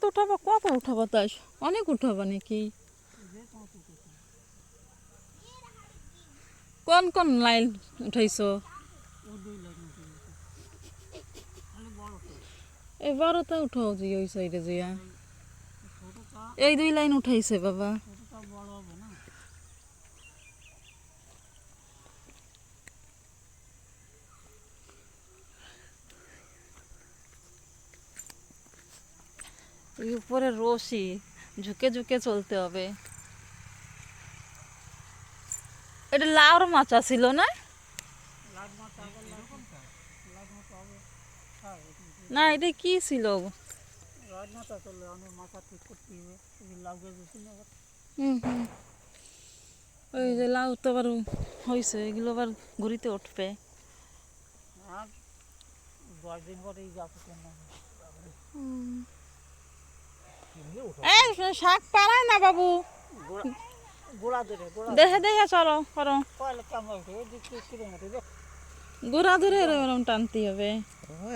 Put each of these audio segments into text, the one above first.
উঠাবো, কত উঠাবো তাই? অনেক উঠাবো নাকি? কোন কোন লাইন উঠাইছো? এই বড়টা উঠাও যে ওই সাইডে জিয়া, এই 2 লাইন উঠাইছে বাবা। এই উপরে রশি, ঝুঁকে ঝুঁকে চলতে হবে। এটা লাউর মাচা ছিল না? না, এটা কি ছিল? ওই যে লাউ তো আবার হয়েছে, এগুলো আবার ঘুরিতে উঠবে। শাক পাড়ায় না বাবু, দেখে দেখে চলো করো, গোড়া ধরে এরকম টানতে হবে।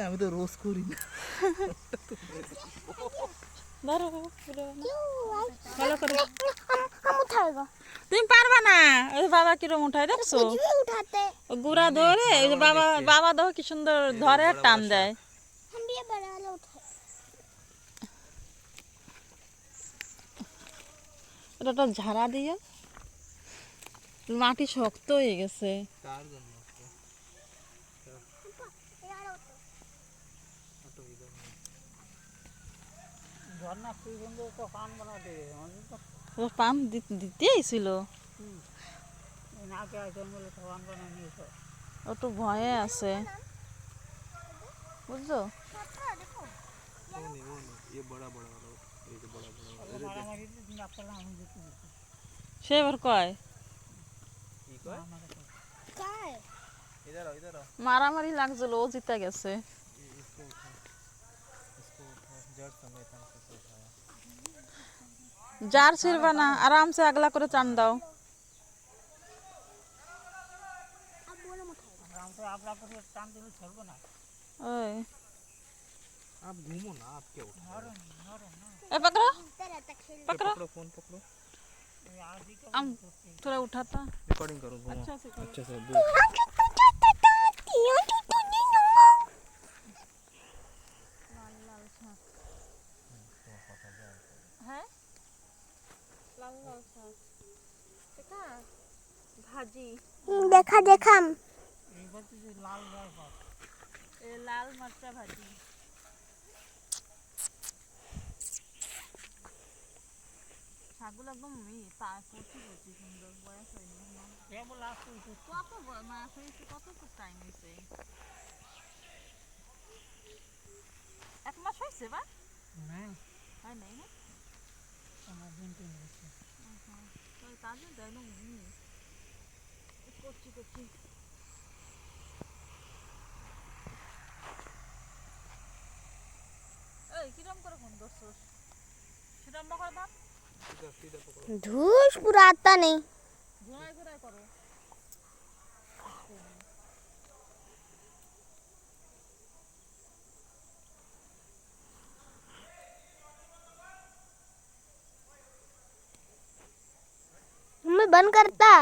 আমি তো রোজ করি না। ধরো বাবু, ভালো করে। তুমি পারবা না, ওই বাবা কিরম উঠায় দেখছো? গুড়া ধরে ওই যে বাবা, বাবা দেখো কি সুন্দর ধরে আর টান দেয়। এটা একটা ঝাড়া দিয়ে, মাটি শক্ত হয়ে গেছে। পান দিতে আইছিল, ও তো ভয়ে আছে বুঝছো। সে এবার কয় মারামারি লাগছিল, ও জিতে গেছে। জার ছিড়বা না, আরামসে আগলা করে চান দাও। ওই आप घूमो ना, आप क्या उठा रहे ए पकड़ो हो? पकड़ो, फोन पकड़ो, हम थोड़ा उठाता। रिकॉर्डिंग करो, घूमो अच्छा से करो। अच्छे से। है लाल लाल শাক, এটা ভাজি দেখা দেখাম এ লাল মারচা ভাজি। শাকগুলো একদম তা কচি কচি সুন্দর, বয়স হয়নি কত মাস হয়েছে, কত টাইম হয়েছে? 1 মাস হয়েছে বা হয় নাই না? তাদের দেয় না কচি কচি। এই কিরম করে ফোন ধরছস, সেরম করে ভাব, ধুস পুরো আত্মা নেই। ঘুরাই ঘুরাই করো। मैं बंद करता।